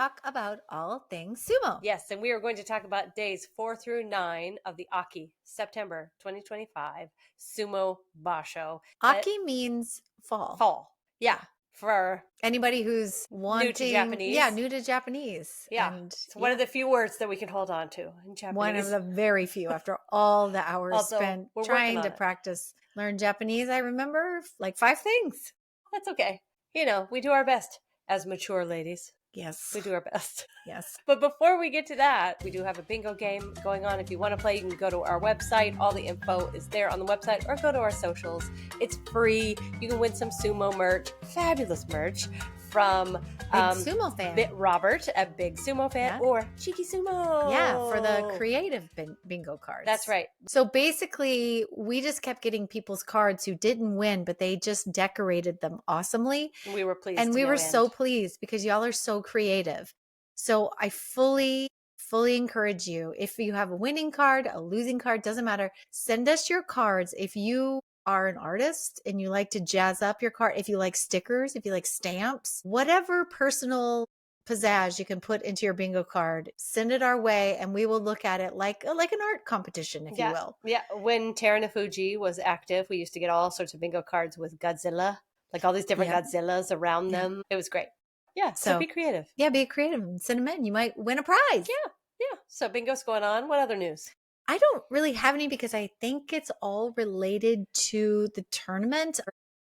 talk about all things sumo. Yes, and we are going to talk about days 4 through 9 of the Aki September 2025 Sumo Basho. Aki means fall. Fall. Yeah. For anybody who's wanting, new to Japanese. Yeah, new to Japanese. Yeah. And it's one of the few words that we can hold on to in Japanese. One of the very few after all the hours spent trying to practice, learn Japanese. I remember like 5 things. That's okay. You know, we do our best as mature ladies. Yes. We do our best. Yes. But before we get to that, we do have a bingo game going on. If you want to play, you can go to our website. All the info is there on the website, or go to our socials. It's free. You can win some sumo merch, fabulous merch from Big Sumo fan. Robert, a Big Sumo fan, or Cheeky Sumo. Yeah, for the creative bingo cards. That's right. So basically, we just kept getting people's cards who didn't win, but they just decorated them awesomely. We were pleased. And we were so pleased because y'all are so creative. So I fully encourage you, if you have a winning card, a losing card, doesn't matter, send us your cards. If you are an artist and you like to jazz up your card, if you like stickers, if you like stamps, whatever personal pizzazz you can put into your bingo card, send it our way and we will look at it like an art competition, if you will. Yeah. When Teranafuji was active, we used to get all sorts of bingo cards with Godzilla, like all these different Godzillas around them. It was great. Yeah. So be creative. Yeah, be creative and send them in. You might win a prize. Yeah. So bingo's going on. What other news? I don't really have any because I think it's all related to the tournament.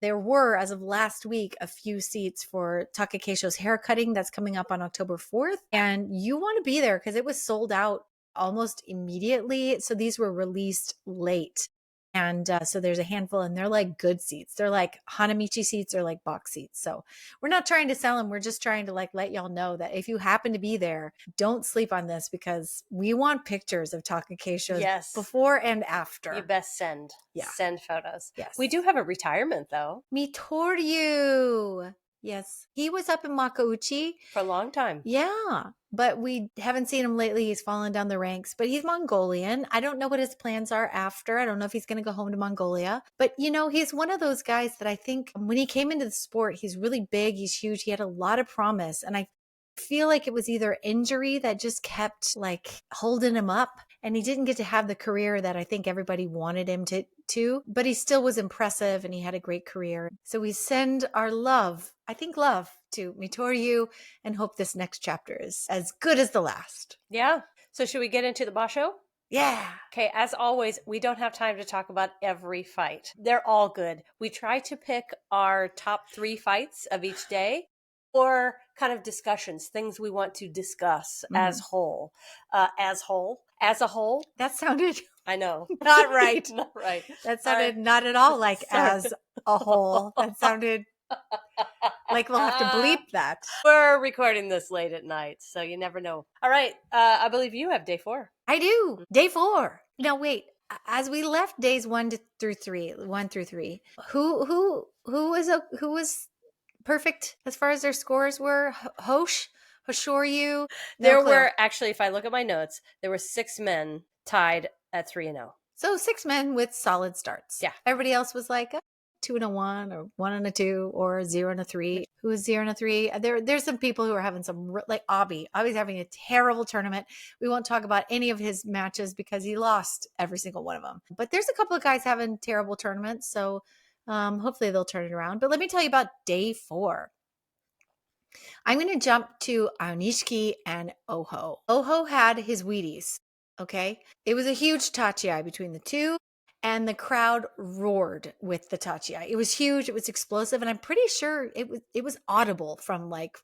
There were, as of last week, a few seats for Takakeisho's haircutting that's coming up on October 4th. And you want to be there because it was sold out almost immediately. So these were released late. And so there's a handful and they're like good seats. They're like Hanamichi seats or like box seats. So we're not trying to sell them. We're just trying to like let y'all know that if you happen to be there, don't sleep on this because we want pictures of Takakeisho's before and after. You best send. Yeah. Send photos. Yes. We do have a retirement though. Mitoryu. Yes. He was up in Makauchi for a long time. Yeah. But we haven't seen him lately. He's fallen down the ranks, but he's Mongolian. I don't know what his plans are after. I don't know if he's going to go home to Mongolia, but you know, he's one of those guys that I think when he came into the sport, he's really big. He's huge. He had a lot of promise. And I feel like it was either injury that just kept like holding him up and he didn't get to have the career that I think everybody wanted him to, but he still was impressive and he had a great career. So we send our love to Mitoryu and hope this next chapter is as good as the last. Yeah. So should we get into the Basho? Yeah. Okay. As always, we don't have time to talk about every fight. They're all good. We try to pick our top 3 fights of each day or kind of discussions, things we want to discuss as a whole. That sounded... I know. Not right. Not right. That sounded not at all like as a whole. That sounded like we'll have to bleep that. We're recording this late at night, so you never know. All right. I believe you have day 4. I do. Day 4. Now, wait. As we left days 1 through 3, who was perfect as far as their scores were? Hoshoryu? There were actually, if I look at my notes, there were 6 men tied at 3-0. So 6 men with solid starts. Yeah. Everybody else was like 2-1 or 1-2 or 0-3. Who was 0-3? There's some people who are having some like Abi. Abi's having a terrible tournament. We won't talk about any of his matches because he lost every single one of them. But there's a couple of guys having terrible tournaments. So hopefully they'll turn it around. But let me tell you about day 4. I'm going to jump to Aonishiki and Oho. Oho had his Wheaties. Okay. It was a huge tachiai between the two and the crowd roared with the tachiai. It was huge. It was explosive. And I'm pretty sure it was audible from like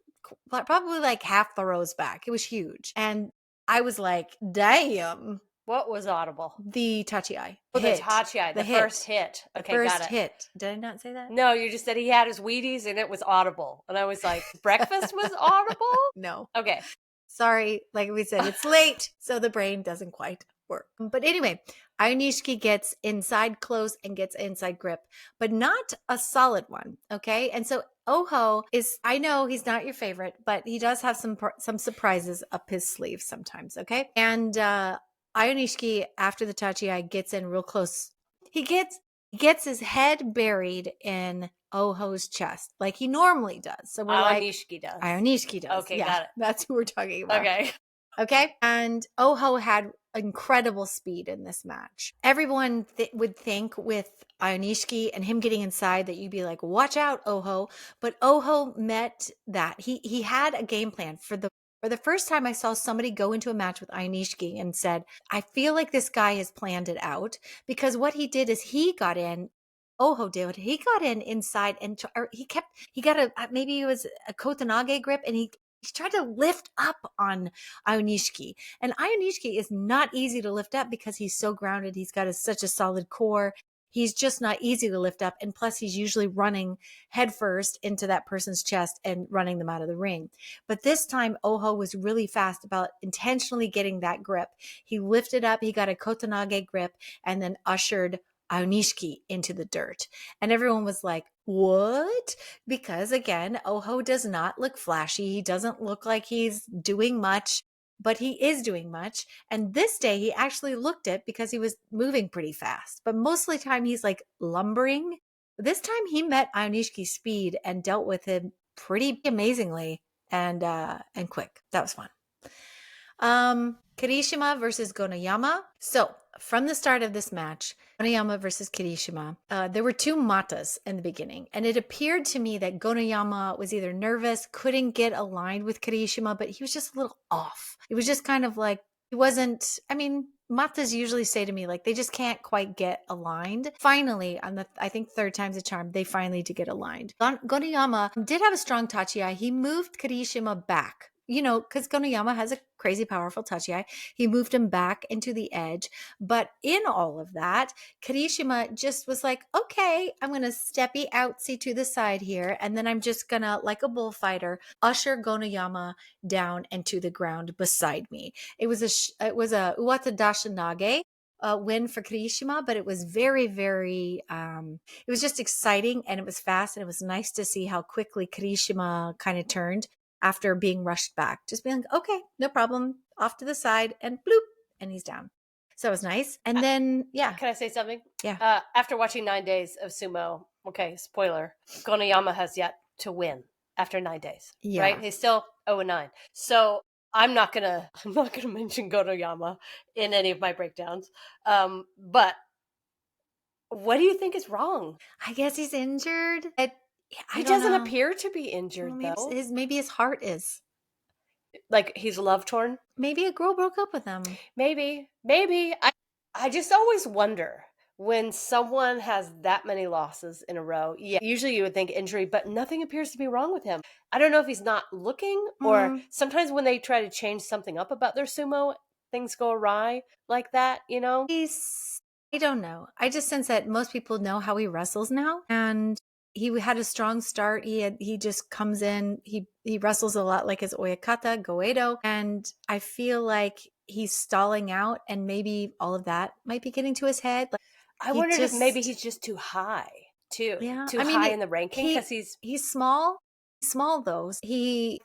probably like half the rows back. It was huge. And I was like, damn. What was audible? The tachiai. Oh, the tachiai. The first hit. Okay, got it. First hit. Did I not say that? No, you just said he had his Wheaties and it was audible. And I was like, breakfast was audible? No. Okay. Sorry, like we said, it's late, so the brain doesn't quite work. But anyway, Aonishiki gets inside close and gets inside grip, but not a solid one, okay? And so Oho is, I know he's not your favorite, but he does have some surprises up his sleeve sometimes, okay? And Aonishiki, after the tachiai, gets in real close. He gets He gets his head buried in Oho's chest like he normally does. So we're like, Aonishiki does. Ionishki does. Okay, Yeah, got it. that's who we're talking about. Okay. Okay. And Oho had incredible speed in this match. Everyone would think with Ionishki and him getting inside that you'd be like, watch out, Oho. But Oho met that. He had a game plan for the first time I saw somebody go into a match with Ionishki and said, I feel like this guy has planned it out, because what he did is he got in. Oho did. He got in inside and he got maybe it was a Kotanage grip, and he tried to lift up on Ionishki. And Ionishki is not easy to lift up because he's so grounded. He's got such a solid core. He's just not easy to lift up. And plus, he's usually running headfirst into that person's chest and running them out of the ring. But this time, Oho was really fast about intentionally getting that grip. He lifted up, he got a Kotanage grip, and then ushered Ionishki into the dirt. And everyone was like, what? Because again, Oho does not look flashy. He doesn't look like he's doing much, but he is doing much. And this day he actually looked it because he was moving pretty fast. But most of the time he's like lumbering. This time he met Ionishki's speed and dealt with him pretty amazingly and quick. That was fun. Kirishima versus Gonoyama. So from the start of this match, Gonoyama versus Kirishima, there were two matas in the beginning. And it appeared to me that Gonoyama was either nervous, couldn't get aligned with Kirishima, but he was just a little off. It was just kind of like, he wasn't, I mean, matas usually say to me, like, they just can't quite get aligned. Finally, on the, I think, third time's a charm, they finally did get aligned. Gonoyama did have a strong tachi. He moved Kirishima back, you know, because Gonoyama has a crazy powerful tachi. He moved him back into the edge. But in all of that, Kirishima just was like, okay, I'm going to steppy outsy to the side here. And then I'm just going to, like a bullfighter, usher Gonoyama down and to the ground beside me. It was a Uwata Dashinage win for Kirishima, but it was very, very, it was just exciting, and it was fast, and it was nice to see how quickly Kirishima kind of turned after being rushed back. Just being like, okay, no problem, off to the side, and bloop, and he's down. So it was nice. And then, yeah. Can I say something? Yeah. After watching 9 days of sumo, okay, spoiler, Gonoyama has yet to win after 9 days. Yeah. Right? He's still 0-9. So I'm not gonna mention Gonoyama in any of my breakdowns. But what do you think is wrong? I guess he's injured. He doesn't appear to be injured, well, though. Maybe his heart is. Like he's love torn? Maybe a girl broke up with him. Maybe. I just always wonder when someone has that many losses in a row. Yeah, usually you would think injury, but nothing appears to be wrong with him. I don't know if he's not looking, or sometimes when they try to change something up about their sumo, things go awry like that, you know? I don't know. I just sense that most people know how he wrestles now, and he had a strong start. He just comes in. He wrestles a lot like his Oyakata Goedo, and I feel like he's stalling out, and maybe all of that might be getting to his head. Like, I wondered if maybe he's just too high, too. Yeah, too high in the ranking because he's small. Small though. He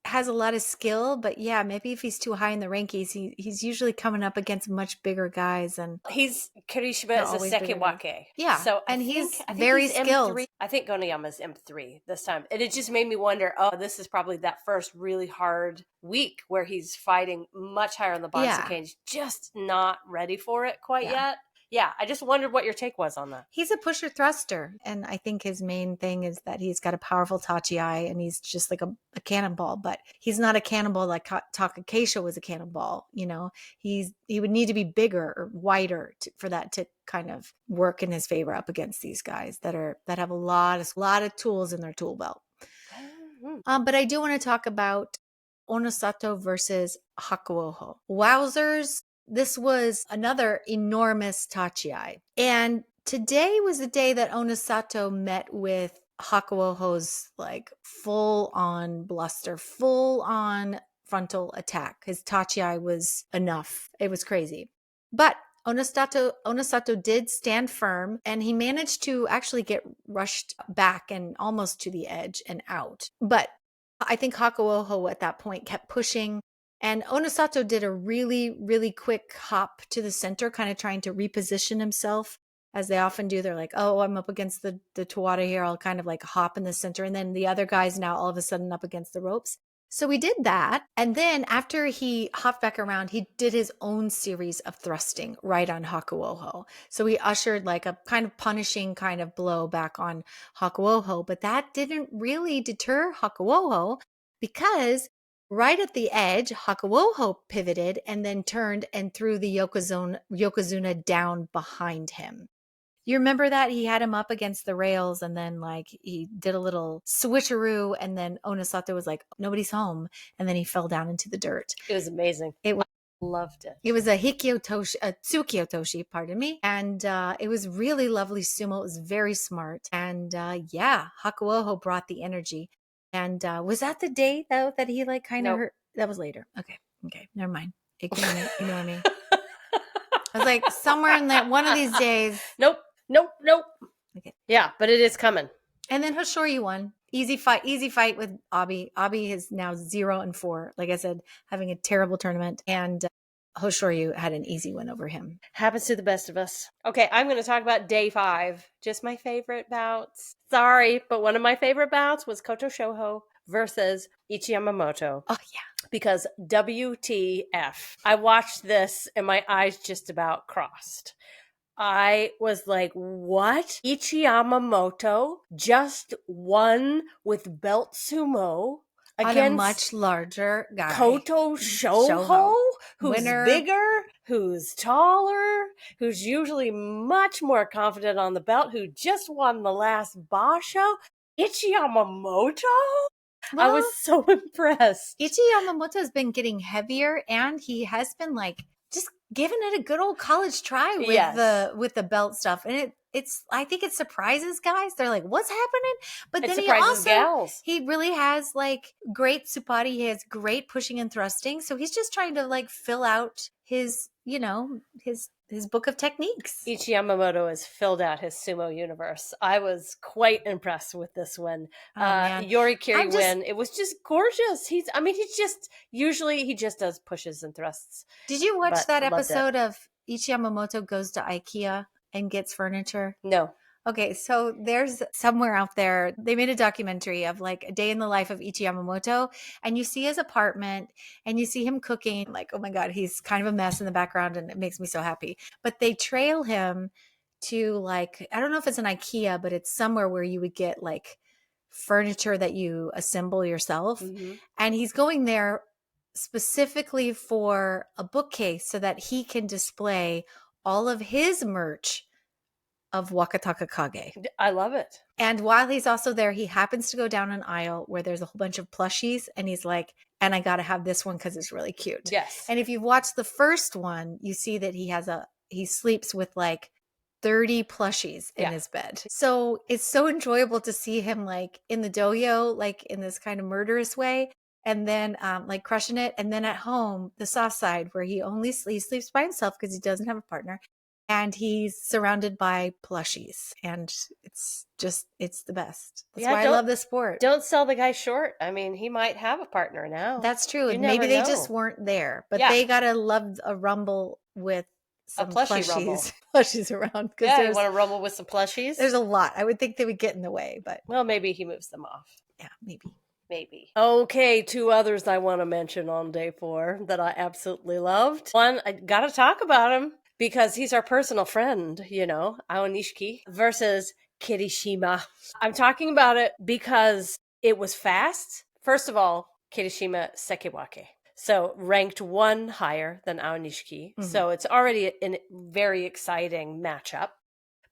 has a lot of skill, but yeah, maybe if he's too high in the rankings, he's usually coming up against much bigger guys, and Kirishima is a Sekewake. Yeah, so and he's very skilled. I think Gonoyama's M3 this time, and it just made me wonder. Oh, this is probably that first really hard week where he's fighting much higher on the Bonsu cage, just not ready for it quite yet. Yeah, I just wondered what your take was on that. He's a pusher thruster, and I think his main thing is that he's got a powerful tachi, and he's just like a cannonball, but he's not a cannonball like Takakeisho was a cannonball. You know, he would need to be bigger or wider for that to kind of work in his favor up against these guys that have a lot of tools in their tool belt. But I do want to talk about Onosato versus Hakuoho. Wowzers. This was another enormous tachi. And today was the day that Onosato met with Hakuoho's like full on bluster, full on frontal attack. His tachi was enough. It was crazy. But Onosato did stand firm, and he managed to actually get rushed back and almost to the edge and out. But I think Hakuoho at that point kept pushing. And Onosato did a really, really quick hop to the center, kind of trying to reposition himself as they often do. They're like, oh, I'm up against the Tawada here. I'll kind of like hop in the center. And then the other guy's now all of a sudden up against the ropes. So we did that. And then after he hopped back around, he did his own series of thrusting right on Hakuoho. So he ushered like a kind of punishing kind of blow back on Hakuoho. But that didn't really deter Hakuoho because right at the edge, Hakuoho pivoted and then turned and threw the Yokozuna down behind him. You remember that? He had him up against the rails and then like he did a little switcheroo and then Onosato was like, nobody's home. And then he fell down into the dirt. It was amazing. It was, loved it. It was a Tsukiotoshi, pardon me. And it was really lovely sumo. It was very smart. And yeah, Hakuoho brought the energy. And was that the day though that he like kind of hurt? That was later. Okay. Never mind. Ignore me. I was like, somewhere in that one of these days. Nope. Okay. Yeah, but it is coming. And then Hoshoryu won. Easy fight with Abi. Abi is now 0-4. Like I said, having a terrible tournament. And Hoshoryu had an easy win over him. Happens to the best of us. Okay, I'm going to talk about day 5. Just my favorite bouts. Sorry, but one of my favorite bouts was Koto Shoho versus Ichi Yamamoto. Oh, yeah. Because WTF. I watched this and my eyes just about crossed. I was like, what? Ichi Yamamoto just won with belt sumo against a much larger guy. Koto Shoho, who's bigger, who's taller, who's usually much more confident on the belt, who just won the last Basho. Ichi Yamamoto? Well, I was so impressed. Ichi Yamamoto has been getting heavier and he has been like just giving it a good old college try with the belt stuff. And it's I think it surprises guys. They're like, what's happening? But then he really has like great tsupari. He has great pushing and thrusting. So he's just trying to like fill out his, his book of techniques. Ichi Yamamoto has filled out his sumo universe. I was quite impressed with this one. Yorikiri win. It was just gorgeous. He just does pushes and thrusts. Did you watch that episode of Ichi Yamamoto goes to IKEA and gets furniture? No. Okay, so there's somewhere out there, they made a documentary of like a day in the life of Ichi Yamamoto, and you see his apartment and you see him cooking. Like, oh my God, he's kind of a mess in the background and it makes me so happy. But they trail him to like, I don't know if it's an IKEA, but it's somewhere where you would get like furniture that you assemble yourself. Mm-hmm. And he's going there specifically for a bookcase so that he can display all of his merch of Wakataka Kage. I love it. And while he's also there, he happens to go down an aisle where there's a whole bunch of plushies and he's like, and I got to have this one because it's really cute. Yes. And if you've watched the first one, you see that he sleeps with like 30 plushies in his bed. So it's so enjoyable to see him like in the dojo, like in this kind of murderous way. And then like crushing it. And then at home, the soft side where he sleeps by himself because he doesn't have a partner. And he's surrounded by plushies. And it's the best. That's why I love this sport. Don't sell the guy short. I mean, he might have a partner now. That's true. And maybe they just weren't there. But they got to love a rumble with some plushies around. Yeah, you want to rumble with some plushies? There's a lot. I would think they would get in the way. But well, maybe he moves them off. Yeah, maybe. Okay, 2 others I want to mention on day 4 that I absolutely loved. One, I got to talk about him because he's our personal friend, Aonishiki versus Kirishima. I'm talking about it because it was fast. First of all, Kirishima Sekiwake. So ranked 1 higher than Aonishiki. Mm-hmm. So it's already a very exciting matchup.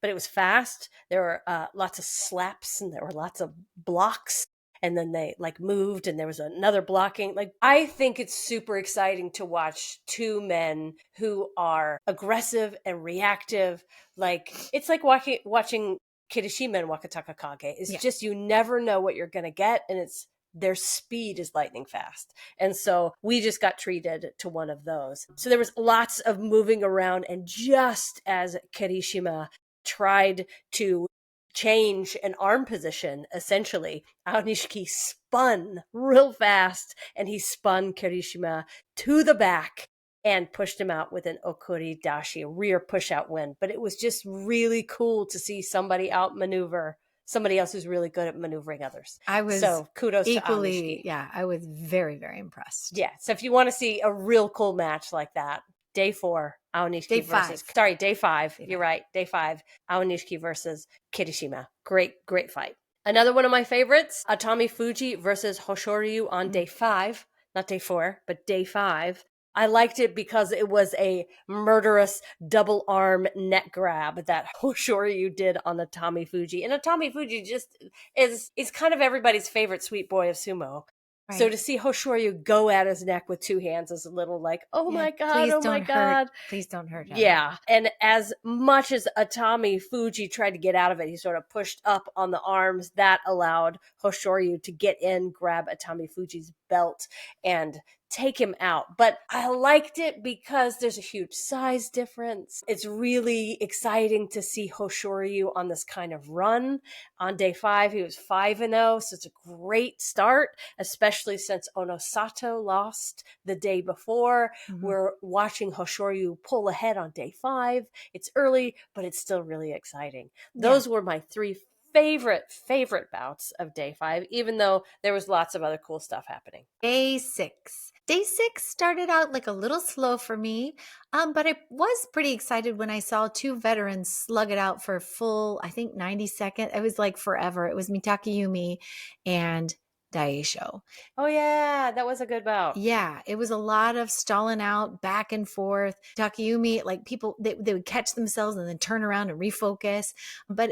But it was fast. There were lots of slaps and there were lots of blocks. And then they like moved and there was another blocking. Like, I think it's super exciting to watch 2 men who are aggressive and reactive. Like, it's like watching Kirishima and Wakataka Kage. It's just, you never know what you're going to get. And their speed is lightning fast. And so we just got treated to one of those. So there was lots of moving around. And just as Kirishima tried to change an arm position, essentially, Aonishiki spun real fast and he spun Kirishima to the back and pushed him out with an okuri dashi, a rear push out win. But it was just really cool to see somebody outmaneuver somebody else who's really good at maneuvering others. I was So kudos to equally, Aonishiki. yeah, I was very, very impressed. Yeah. So if you want to see a real cool match like that, day 4, Day Aonishiki versus, 5. sorry, day 5. Day You're 5. right. Day 5, Aonishiki versus Kirishima. Great, great fight. Another one of my favorites, Atami Fuji versus Hoshoryu on day 5, not day 4, but day 5. I liked it because it was a murderous double arm neck grab that Hoshoryu did on Atami Fuji. And Atami Fuji just is kind of everybody's favorite sweet boy of sumo. So Right. to see Hoshoryu go at his neck with 2 hands is a little like, oh Yeah, my God, please oh my don't hurt. God. Please don't hurt him. Yeah. And as much as Atami Fuji tried to get out of it, he sort of pushed up on the arms. That allowed Hoshoryu to get in, grab Atami Fuji's belt, and take him out. But I liked it because there's a huge size difference. It's really exciting to see Hoshoryu on this kind of run. On day 5, he was 5-0, so it's a great start, especially since Onosato lost the day before. Mm-hmm. We're watching Hoshoryu pull ahead on day 5. It's early, but it's still really exciting. Those were my 3 favorite bouts of day 5, even though there was lots of other cool stuff happening. Day 6. Day 6 started out like a little slow for me, but I was pretty excited when I saw 2 veterans slug it out for a full, I think, 90 seconds. It was like forever. It was Mitakayumi and Daisho. Oh yeah, that was a good bout. Yeah, it was a lot of stalling out back and forth. Takayumi, like people, they would catch themselves and then turn around and refocus. But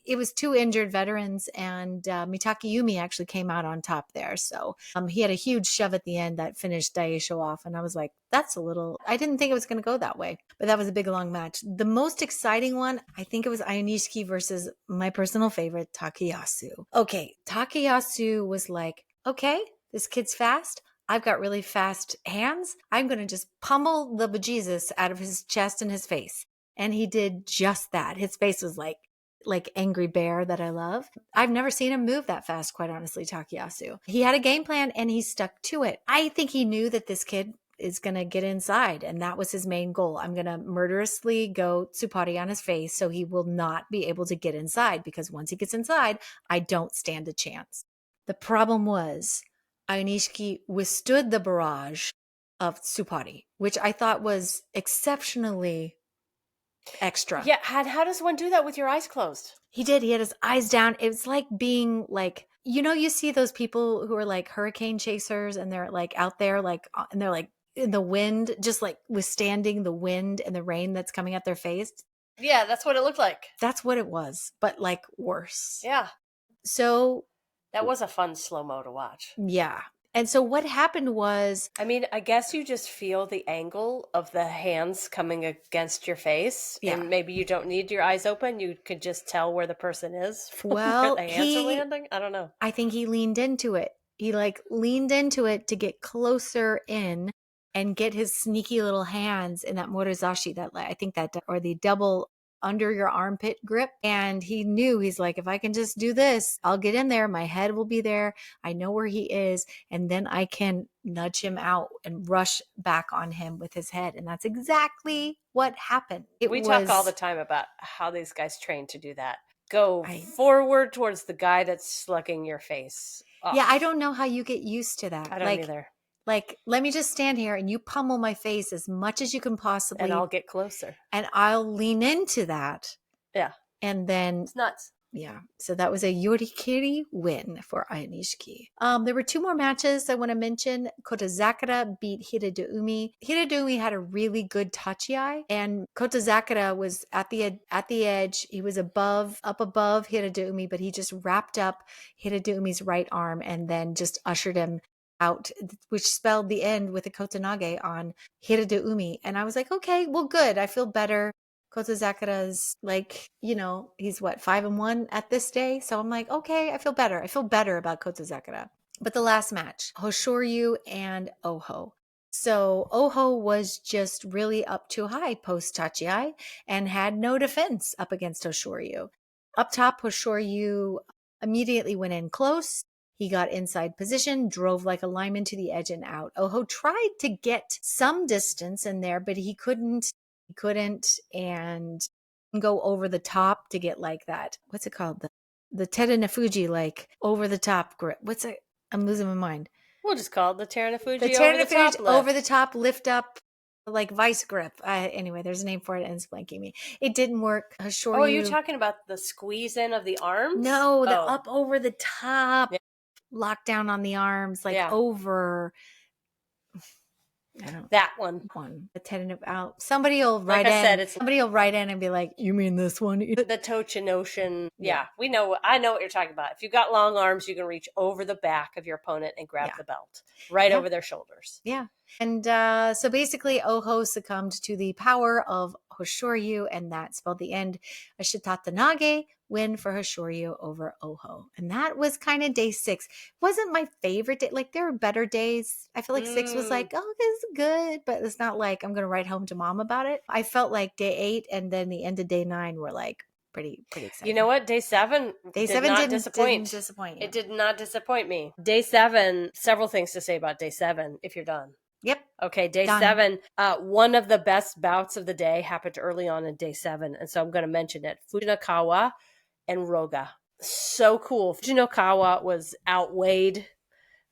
it was 2 injured veterans, and Mitakayumi actually came out on top there. So he had a huge shove at the end that finished Daisho off. And I was like, that's a little, I didn't think it was going to go that way. But that was a big, long match. The most exciting one, I think it was Ionishiki versus my personal favorite, Takayasu. Okay, Takayasu was like, okay, this kid's fast. I've got really fast hands. I'm going to just pummel the bejesus out of his chest and his face. And he did just that. His face was like angry bear that I love. I've never seen him move that fast, quite honestly, Takayasu. He had a game plan and he stuck to it. I think he knew that this kid is going to get inside, and that was his main goal. I'm going to murderously go tsupari on his face so he will not be able to get inside, because once he gets inside, I don't stand a chance. The problem was Ionishiki withstood the barrage of tsupari, which I thought was exceptionally extra. Yeah, how does one do that with your eyes closed? He did. He had his eyes down. It was like being like, you see those people who are like hurricane chasers, and they're like out there, like, and they're like in the wind, just like withstanding the wind and the rain that's coming at their face. Yeah, that's what it looked like. That's what it was, but like worse. Yeah. So that was a fun slow-mo to watch. Yeah. And so what happened was, I mean, I guess you just feel the angle of the hands coming against your face. Yeah. And maybe you don't need your eyes open. You could just tell where the person is from well, where the hands are landing. I don't know. I think he leaned into it. He like leaned into it to get closer in and get his sneaky little hands in that morizashi, that I think that, or the double under your armpit grip. And he knew, he's like, if I can just do this, I'll get in there. My head will be there. I know where he is. And then I can nudge him out and rush back on him with his head. And that's exactly what happened. We talk all the time about how these guys train to do that. Go forward towards the guy that's slugging your face off. Yeah, I don't know how you get used to that. I don't either. Like, let me just stand here and you pummel my face as much as you can possibly. And I'll get closer. And I'll lean into that. Yeah. And then. It's nuts. Yeah. So that was a Yorikiri win for Ionishiki. There were 2 more matches I want to mention. Kotozakura beat Hiradoumi. Hiradoumi had a really good tachi-ai, and Kotozakura was at the edge. He was up above Hiradoumi, but he just wrapped up Hiradoumi's right arm and then just ushered him out, which spelled the end with a kotonage on Hiradoumi. And I was like, okay, well, good. I feel better. Kotozakura's like, he's 5-1 at this day. So I'm like, okay, I feel better. I feel better about Kotozakura. But the last match, Hoshoryu and Oho. So Oho was just really up too high post tachi-ai and had no defense up against Hoshoryu. Up top, Hoshoryu immediately went in close He got inside position, drove like a lineman to the edge and out. Oho tried to get some distance in there, but he couldn't, and go over the top to get like that. What's it called? The Terunofuji, like over the top grip. What's it? I'm losing my mind. We'll just call it the Terunofuji The over the top Terunofuji lift. over the top lift up, like vice grip. Anyway, there's a name for it and it's blanking me. It didn't work. Oh, are you talking about the squeeze in of the arms? No, the up over the top, Yeah. lockdown on the arms, like over. I don't. That one. The tentative out. Somebody will write in and be like, "You mean this one?" The Tochinoshin. Yeah, we know. I know what you're talking about. If you've got long arms, you can reach over the back of your opponent and grab the belt right over their shoulders. Yeah. And so basically, Oho succumbed to the power of Hoshoryu, and that spelled the end. A Shitatanage win for Hoshoryu over Oho. And that was kind of day 6. Wasn't my favorite day. Like, there were better days. I feel like 6 was like, oh, this is good, but it's not like I'm going to write home to mom about it. I felt like day 8 and then the end of day 9 were like pretty exciting. You know what? Day 7 didn't disappoint. It did not disappoint me. Day 7, several things to say about day 7 if you're done. Yep. Okay, day 7. One of the best bouts of the day happened early on in day 7, and so I'm going to mention it. Fujinakawa and Roga. So cool. Fujinakawa was outweighed.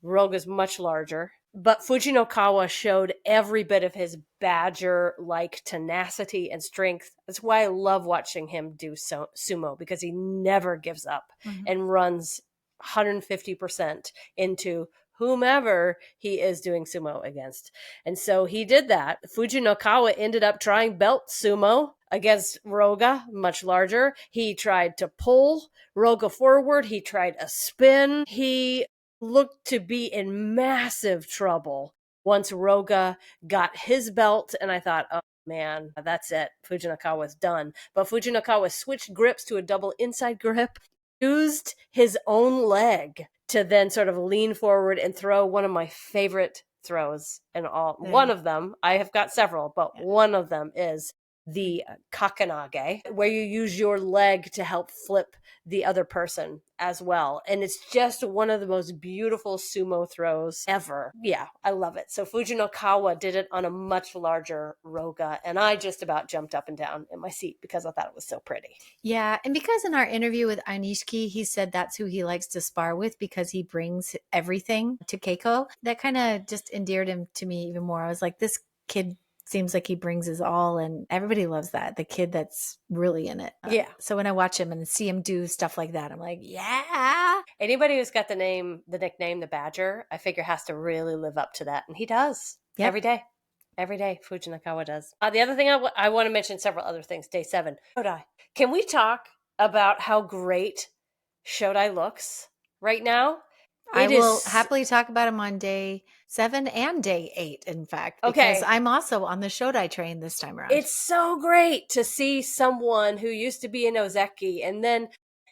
Roga's much larger. But Fujinakawa showed every bit of his badger-like tenacity and strength. That's why I love watching him do sumo, because he never gives up and runs 150% into whomever he is doing sumo against. And so he did that. Fujinakawa ended up trying belt sumo against Roga, much larger. He tried to pull Roga forward. He tried a spin. He looked to be in massive trouble once Roga got his belt. And I thought, oh man, that's it. Fujinakawa's done. But Fujinakawa switched grips to a double inside grip, used his own leg to then sort of lean forward and throw one of my favorite throws and all. One of them, I have got several, but one of them is the kakanage, where you use your leg to help flip the other person as well. And it's just one of the most beautiful sumo throws ever. Yeah, I love it. So Fujinakawa did it on a much larger Roga, and I just about jumped up and down in my seat because I thought it was so pretty. Yeah, and because in our interview with Anishiki, he said that's who he likes to spar with because he brings everything to Keiko. That kind of just endeared him to me even more. I was like, this kid seems like he brings his all, and everybody loves that. The kid that's really in it. Yeah. So when I watch him and see him do stuff like that, I'm like, yeah. Anybody who's got the nickname, the Badger, I figure has to really live up to that. And he does. Yep. Every day. Every day, Fujinakawa does. The other thing I want to mention several other things. Day 7. Shodai. Can we talk about how great Shodai looks right now? I will happily talk about him on day 7 and day 8, in fact, because I'm also on the Shodai train this time around. It's so great to see someone who used to be an Ozeki and then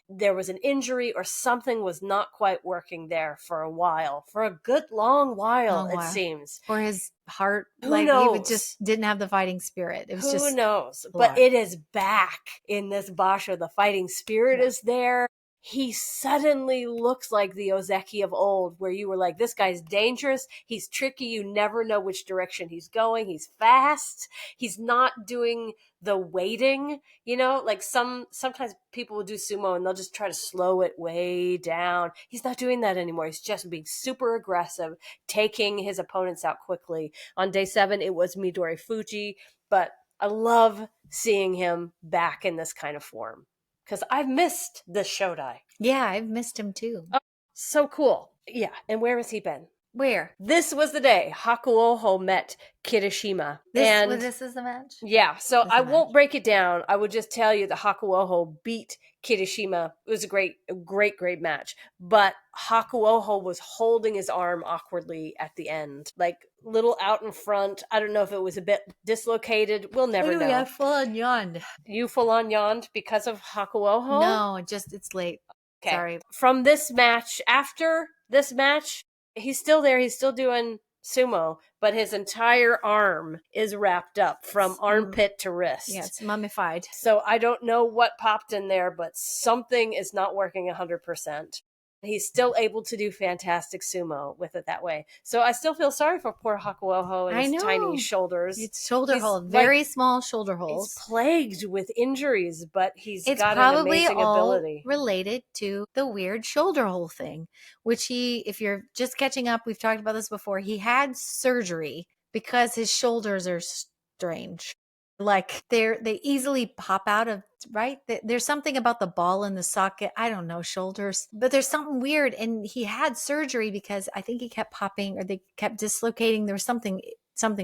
there was an injury or something was not quite working there for a while, for a good long while, it seems. Or his heart, Who knows? He just didn't have the fighting spirit. It was Who knows? But it is back in this Basho. The fighting spirit is there. He suddenly looks like the Ozeki of old, where you were like, this guy's dangerous. He's tricky. You never know which direction he's going. He's fast. He's not doing the waiting, like sometimes people will do sumo and they'll just try to slow it way down. He's not doing that anymore. He's just being super aggressive, taking his opponents out quickly. On day 7, it was Midori Fuji, but I love seeing him back in this kind of form. Because I've missed the Shodai. Yeah, I've missed him too. Oh, so cool. Yeah, and where has he been? Where? This was the day Hakuoho met Kirishima. This is the match? Yeah, so I won't break it down. I would just tell you that Hakuoho beat Kirishima. It was a great match. But Hakuoho was holding his arm awkwardly at the end. Like, little out in front. I don't know if it was a bit dislocated. We'll never know. I full on yawned. You full on yawned because of Hakuoho? No, it's late. Okay. Sorry. From this match, after this match, he's still there. He's still doing sumo, but his entire arm is wrapped up from armpit to wrist. Yeah, it's mummified. So I don't know what popped in there, but something is not working 100%. He's still able to do fantastic sumo with it that way. So I still feel sorry for poor Hakuoho and I his tiny know. shoulders. It's shoulder He's hole, very small shoulder he's holes. plagued with injuries, but he's It's got an probably amazing all ability. related to the weird shoulder hole thing, which if you're just catching up, we've talked about this before. He had surgery because his shoulders are strange. Like they easily pop out of, right? There's something about the ball in the socket. I don't know, shoulders, but there's something weird. And he had surgery because I think he kept popping or they kept dislocating. There was something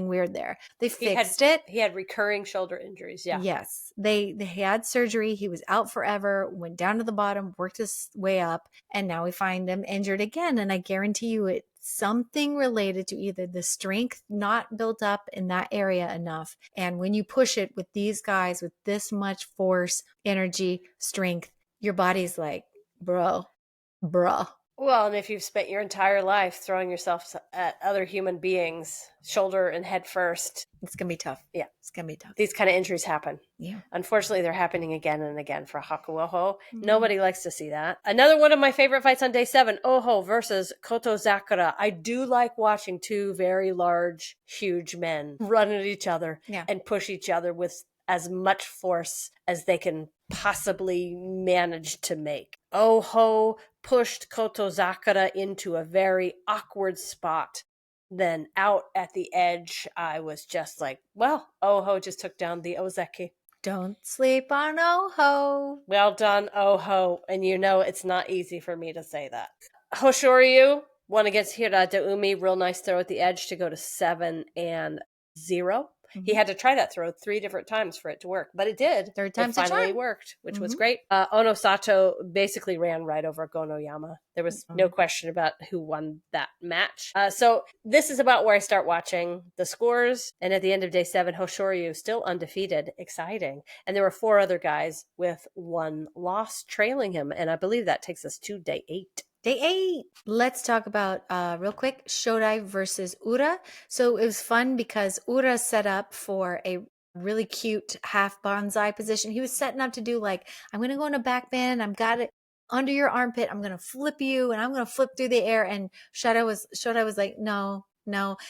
weird there. They fixed it. He had recurring shoulder injuries. Yeah. Yes. They had surgery. He was out forever, went down to the bottom, worked his way up, and now we find him injured again. And I guarantee you it's something related to either the strength not built up in that area enough. And when you push it with these guys with this much force, energy, strength, your body's like, bruh. Well, and if you've spent your entire life throwing yourself at other human beings, shoulder and head first, it's going to be tough. Yeah. It's going to be tough. These kind of injuries happen. Yeah. Unfortunately, they're happening again and again for Hakuoho. Mm-hmm. Nobody likes to see that. Another one of my favorite fights on day 7, Oho versus Kotozakura. I do like watching two very large, huge men run at each other and push each other with as much force as they can possibly manage to make. Oho pushed Kotozakura into a very awkward spot. Then out at the edge, I was just like, well, Oho just took down the Ozeki. Don't sleep on Oho. Well done, Oho. And you know it's not easy for me to say that. Hoshoryu won against Hiradeumi. Real nice throw at the edge to go to 7-0. Mm-hmm. He had to try that throw 3 different times for it to work, but it did. Third time's it finally worked, which was great. Onosato basically ran right over Gonoyama. There was no question about who won that match. So this is about where I start watching the scores. And at the end of day 7, Hoshoryu still undefeated, exciting. And there were 4 other guys with 1 loss trailing him. And I believe that takes us to day 8. Day 8. Let's talk about real quick Shodai versus Ura. So it was fun because Ura set up for a really cute half bonsai position. He was setting up to do like, I'm going to go in a back bend. I've got it under your armpit. I'm going to flip you and I'm going to flip through the air. And Shodai was like, no.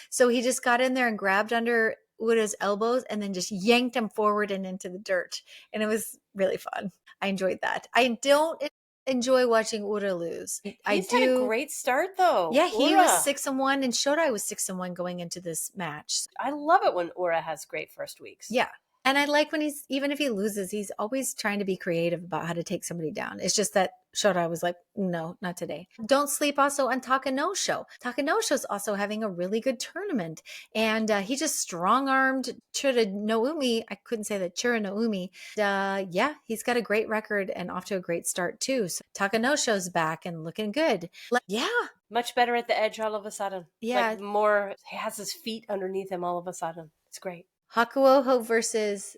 So he just got in there and grabbed under Ura's elbows and then just yanked him forward and into the dirt. And it was really fun. I enjoyed that. I don't enjoy watching Ura lose. He's had a great start though. Yeah, he was 6-1 and Shodai was 6-1 going into this match. I love it when Ura has great first weeks. Yeah. And I like when even if he loses, he's always trying to be creative about how to take somebody down. It's just that Shodai was like, no, not today. Don't sleep also on Takanosho. Takanosho's also having a really good tournament. And he just strong-armed Chiranoumi. I couldn't say that, Chiranoumi. Yeah, he's got a great record and off to a great start too. So Takanosho's back and looking good. Yeah. Much better at the edge all of a sudden. Yeah. Like more, he has his feet underneath him all of a sudden. It's great. Hakuoho versus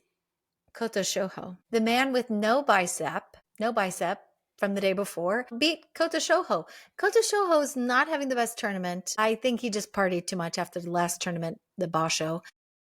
Kotoshoho. The man with no bicep from the day before beat Kotoshoho. Kotoshoho's not having the best tournament. I think he just partied too much after the last tournament, the Basho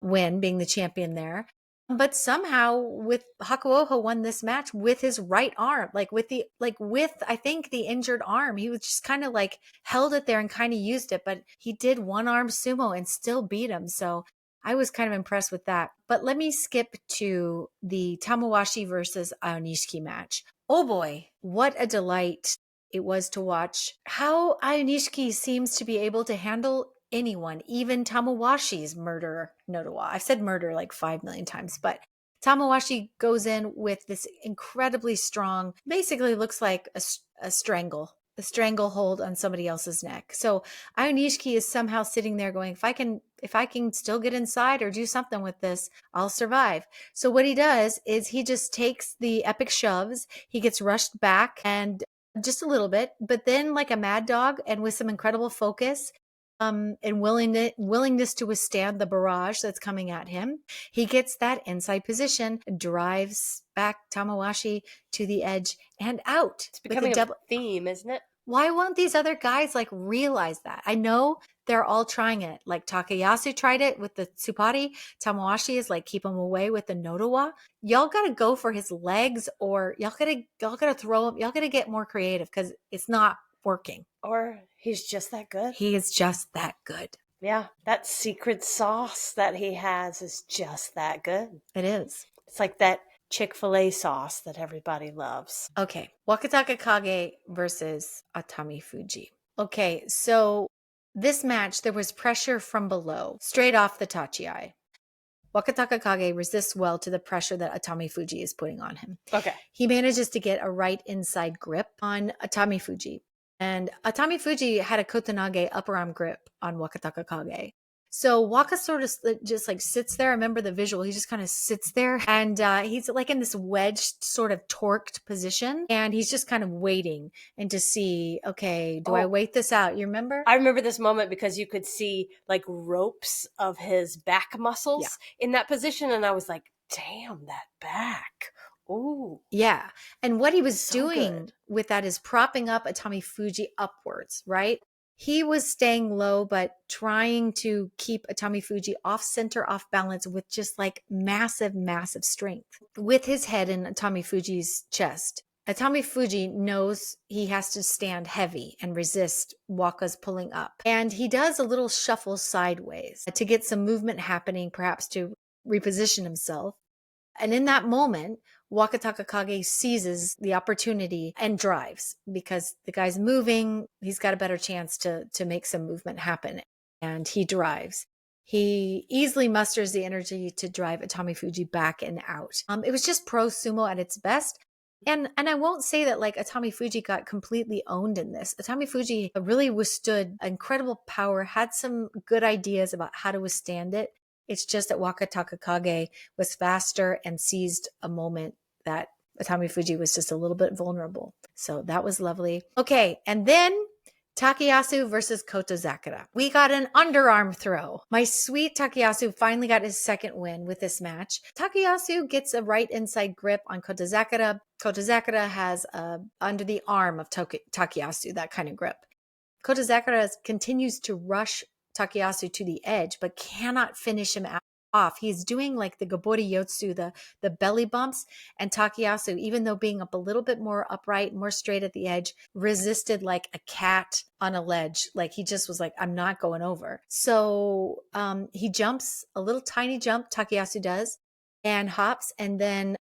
win, being the champion there. But somehow with Hakuoho won this match with his right arm, with I think the injured arm. He was just kind of like held it there and kind of used it, but he did one arm sumo and still beat him. So I was kind of impressed with that. But let me skip to the Tamawashi versus Ionishiki match. Oh boy, what a delight it was to watch how Ionishiki seems to be able to handle anyone, even Tamawashi's murder Nodowa. I've said murder like 5 million times, but Tamawashi goes in with this incredibly strong, basically looks like a stranglehold on somebody else's neck. So Ionishiki is somehow sitting there going, if I can still get inside or do something with this, I'll survive. So what he does is he just takes the epic shoves. He gets rushed back and just a little bit, but then like a mad dog and with some incredible focus, and willingness to withstand the barrage that's coming at him. He gets that inside position, drives back Tamawashi to the edge and out. It's becoming a theme, isn't it? Why won't these other guys like realize that? I know they're all trying it. Like Takayasu tried it with the Tsupari. Tamawashi is like, keep him away with the Nodowa. Y'all got to go for his legs or y'all got to throw him. Y'all got to get more creative because it's not working. Or he's just that good. He is just that good. Yeah, that secret sauce that he has is just that good. It is. It's like that Chick-fil-A sauce that everybody loves. Okay, Wakataka Kage versus Atami Fuji. Okay, so this match, there was pressure from below, straight off the tachi. Wakataka Kage resists well to the pressure that Atami Fuji is putting on him. Okay. He manages to get a right inside grip on Atami Fuji. And Atami Fuji had a kotenage upper arm grip on Wakataka Kage. So Waka sort of just like sits there. I remember the visual. He just kind of sits there and he's like in this wedged sort of torqued position. And he's just kind of waiting and to see, okay, do I wait this out? You remember? I remember this moment because you could see like ropes of his back muscles in that position. And I was like, damn, that back. Ooh. Yeah. And what he was doing with that is propping up Atami Fuji upwards, right? He was staying low, but trying to keep Atami Fuji off center, off balance with just like massive, massive strength. With his head in Atami Fuji's chest, Atami Fuji knows he has to stand heavy and resist Waka's pulling up. And he does a little shuffle sideways to get some movement happening, perhaps to reposition himself. And in that moment, Wakataka Kage seizes the opportunity and drives because the guy's moving. He's got a better chance to make some movement happen. And he drives. He easily musters the energy to drive Atami Fuji back and out. It was just pro sumo at its best. And I won't say that like Atami Fuji got completely owned in this. Atami Fuji really withstood incredible power, had some good ideas about how to withstand it. It's just that Wakataka Kage was faster and seized a moment that Atami Fuji was just a little bit vulnerable. So that was lovely. Okay, and then Takayasu versus Kotozakura. We got an underarm throw. My sweet Takayasu finally got his second win with this match. Takayasu gets a right inside grip on Kotozakura. Kotozakura has under the arm of Takayasu, that kind of grip. Kotozakura continues to rush Takayasu to the edge, but cannot finish him off. He's doing like the Gabori Yotsu, the belly bumps, and Takayasu, even though being up a little bit more upright, more straight at the edge, resisted like a cat on a ledge. Like he just was like, I'm not going over. So he jumps a little tiny jump, Takayasu does, and hops, and then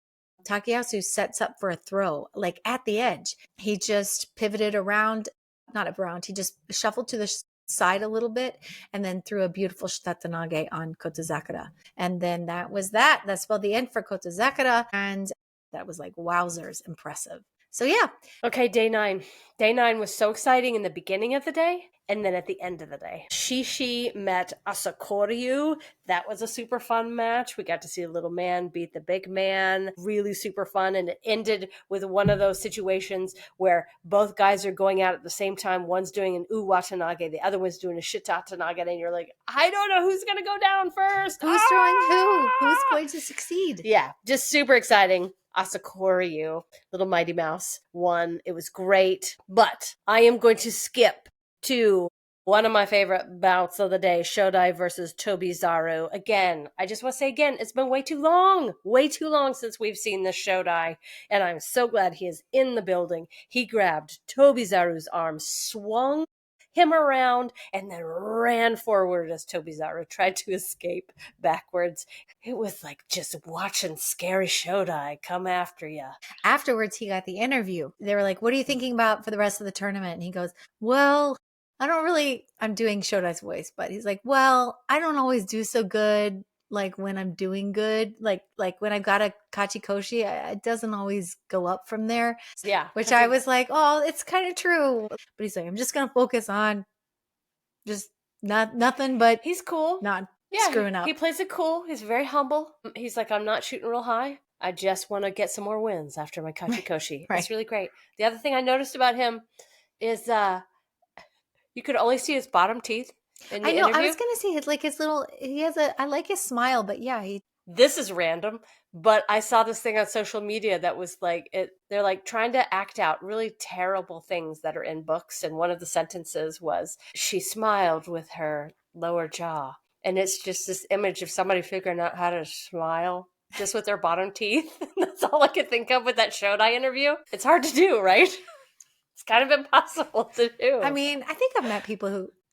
Takayasu sets up for a throw, like at the edge. He just pivoted around, not around, he just shuffled to the side a little bit and then threw a beautiful shitatanage on Kotozakura. And then that was that. That spelled the end for Kotozakura. And that was like, wowzers, impressive. So yeah. Okay, day 9. Day 9 was so exciting in the beginning of the day and then at the end of the day. Shishi met Asakoryu. That was a super fun match. We got to see a little man beat the big man. Really super fun. And it ended with one of those situations where both guys are going out at the same time. One's doing an uwatanage, the other one's doing a shitatanage. And you're like, I don't know who's going to go down first. Who's throwing who? Who's going to succeed? Yeah, just super exciting. Asakoryu, Little Mighty Mouse, won. It was great. But I am going to skip to one of my favorite bouts of the day, Shodai versus Tobizaru. Again, I just want to say again, it's been way too long since we've seen this Shodai. And I'm so glad he is in the building. He grabbed Tobizaru's arm, swung him around, and then ran forward as Tobizaru tried to escape backwards. It was like just watching scary Shodai come after you. Afterwards, he got the interview. They were like, what are you thinking about for the rest of the tournament? And he goes, well, I'm doing Shodai's voice, but he's like, well, I don't always do so good. Like when I'm doing good, like when I got a Kachikoshi, it doesn't always go up from there. Yeah. Which I was like, oh, it's kind of true. But he's like, I'm just going to focus on just nothing but he's cool. Not Yeah, screwing up. He plays it cool. He's very humble. He's like, I'm not shooting real high. I just want to get some more wins after my Kachikoshi. Right. It's really great. The other thing I noticed about him is you could only see his bottom teeth in the interview. I was going to say, his little, I like his smile, but yeah, this is random, but I saw this thing on social media that was like, they're like trying to act out really terrible things that are in books. And one of the sentences was, she smiled with her lower jaw. And it's just this image of somebody figuring out how to smile just with their bottom teeth. That's all I could think of with that Shodai interview. It's hard to do, right? It's kind of impossible to do. I mean, I think I've met people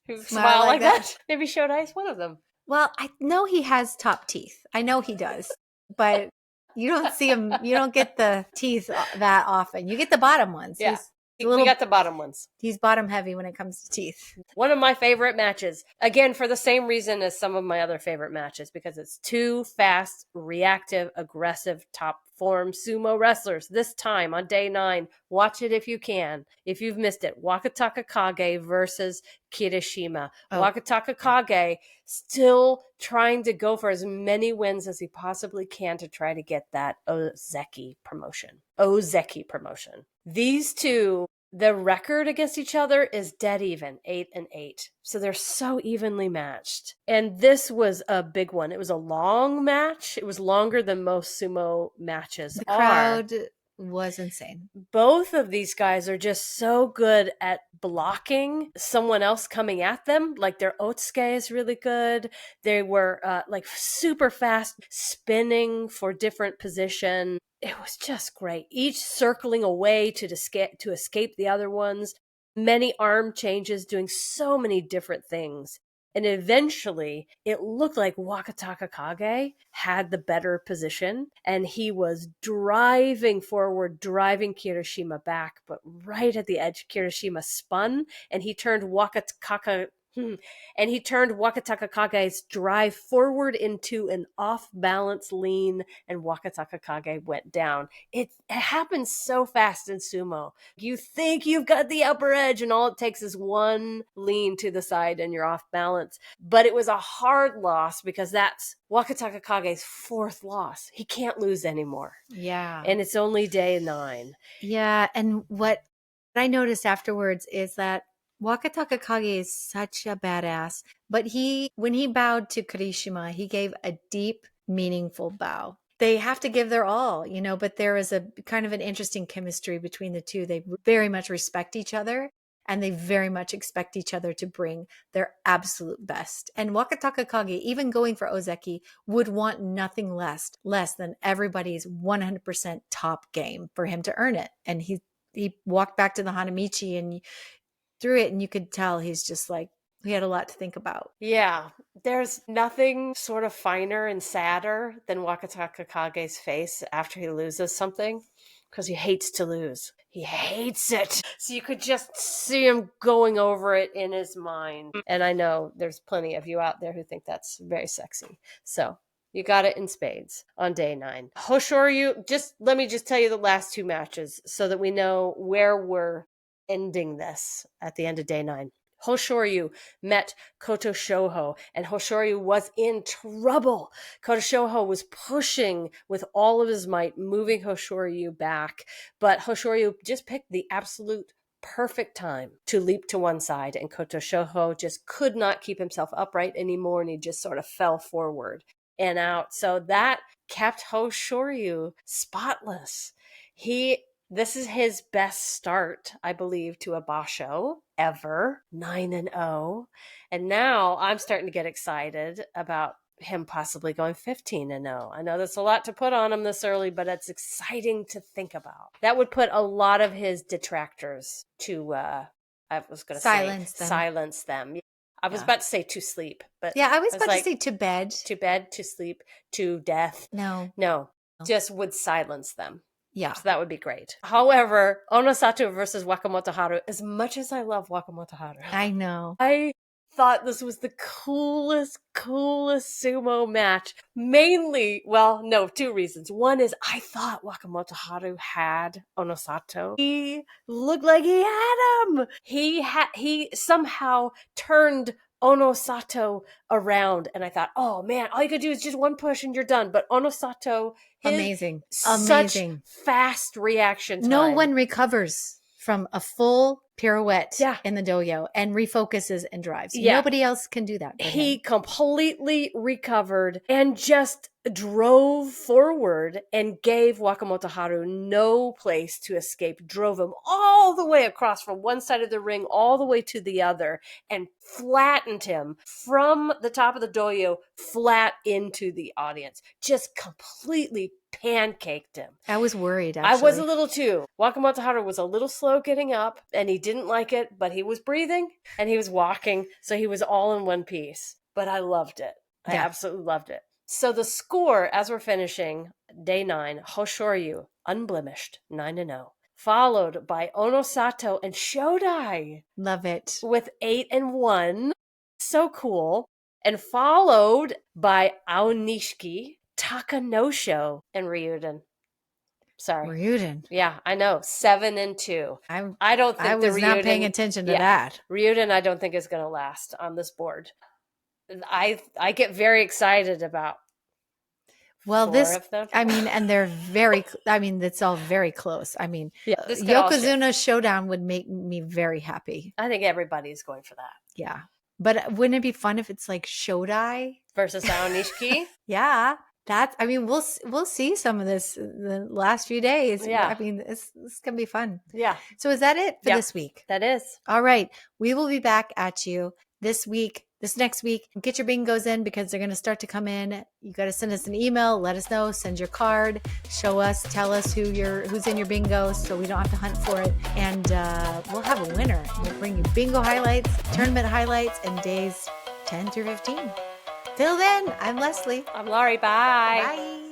who smile like that. Maybe Shodai's one of them. Well, I know he has top teeth. I know he does, but you don't see him. You don't get the teeth that often. You get the bottom ones. Yeah. He's a little, we got the bottom ones. He's bottom heavy when it comes to teeth. One of my favorite matches. Again, for the same reason as some of my other favorite matches, because it's two fast, reactive, aggressive top form sumo wrestlers. This time on day 9, watch it if you can. If you've missed it, Wakataka Kage versus Kirishima. Oh. Wakataka Kage still trying to go for as many wins as he possibly can to try to get that Ozeki promotion. These two, the record against each other is dead even, 8-8. So they're so evenly matched. And this was a big one. It was a long match. It was longer than most sumo matches. The crowd was insane. Both of these guys are just so good at blocking someone else coming at them. Like their otsuke is really good. They were like super fast spinning for different position. It was just great. Each circling away to escape the other ones. Many arm changes, doing so many different things. And eventually, it looked like Wakataka Kage had the better position, and he was driving forward, driving Kirishima back. But right at the edge, Kirishima spun, and he turned Wakataka Kage's drive forward into an off-balance lean, and Wakataka Kage went down. It happens so fast in sumo. You think you've got the upper edge, and all it takes is one lean to the side, and you're off balance. But it was a hard loss because that's Wakataka Kage's 4th loss. He can't lose anymore. Yeah. And it's only day 9. Yeah. And what I noticed afterwards is that Wakataka Kage is such a badass, but when he bowed to Kirishima, he gave a deep, meaningful bow. They have to give their all, but there is a kind of an interesting chemistry between the two. They very much respect each other, and they very much expect each other to bring their absolute best. And Wakataka Kage, even going for Ozeki, would want nothing less than everybody's 100% top game for him to earn it. And he walked back to the Hanamichi and through it, and you could tell he's just like, he had a lot to think about. Yeah, there's nothing sort of finer and sadder than Wakataka Kage's face after he loses something, because he hates to lose. He hates it. So you could just see him going over it in his mind. And I know there's plenty of you out there who think that's very sexy. So you got it in spades on day 9. Hoshoryu, let me just tell you the last 2 matches so that we know where we're ending this at the end of day 9. Hoshoryu met Koto Shoho, and Hoshoryu was in trouble. Koto Shoho was pushing with all of his might, moving Hoshoryu back, but Hoshoryu just picked the absolute perfect time to leap to one side, and Koto Shoho just could not keep himself upright anymore, and he just sort of fell forward and out. So that kept Hoshoryu spotless. This is his best start, I believe, to a basho ever, 9-0. And now I'm starting to get excited about him possibly going 15-0. I know that's a lot to put on him this early, but it's exciting to think about. That would put a lot of his detractors to, I was going to silence them. I was about to say to sleep, but yeah, I was about to say to bed. To bed, to sleep, to death. No, just would silence them. Yeah. So that would be great. However, Onosato versus Wakamoto Haru, as much as I love Wakamoto Haru, I know. I thought this was the coolest sumo match. Mainly, 2 reasons. One is I thought Wakamoto Haru had Onosato. He looked like he had him. He somehow turned Onosato around, and I thought, oh man, all you could do is just one push and you're done. But Onosato, amazing, such fast reaction time. No one recovers from a full pirouette in the dojo and refocuses and drives. Nobody else can do that. He completely recovered and just drove forward and gave Wakamoto Haru no place to escape, drove him all the way across from one side of the ring all the way to the other, and flattened him from the top of the doyo flat into the audience. Just completely pancaked him. I was worried, I actually. was a little too. Wakamoto Haru was a little slow getting up, and he didn't like it, but he was breathing and he was walking, so he was all in one piece. But I loved it. I absolutely loved it. So the score, as we're finishing day 9, Hoshoryu, unblemished, 9-0. Followed by Onosato and Shodai. Love it. With 8-1. So cool. And followed by Aonishiki, Takanosho, and Ryuden. Sorry. Ryuden. Yeah, I know. 7-2. I don't think I was not paying attention to that. Ryuden, I don't think is going to last on this board. I get very excited about. Well, 4 of them. I mean, and they're very. I mean, it's all very close. I mean, this could all shift. Yokozuna Showdown would make me very happy. I think everybody's going for that. Yeah, but wouldn't it be fun if it's like Shodai versus Aonishiki? Yeah. I mean, we'll see some of this in the last few days. Yeah. I mean, this can be fun. Yeah. So is that it for this week? That is. All right. We will be back at you this next week. Get your bingos in because they're going to start to come in. You got to send us an email. Let us know. Send your card. Show us. Tell us who's in your bingo so we don't have to hunt for it. And we'll have a winner. We'll bring you bingo highlights, tournament highlights, and days 10 through 15. Till then, I'm Leslie. I'm Laurie. Bye. Bye.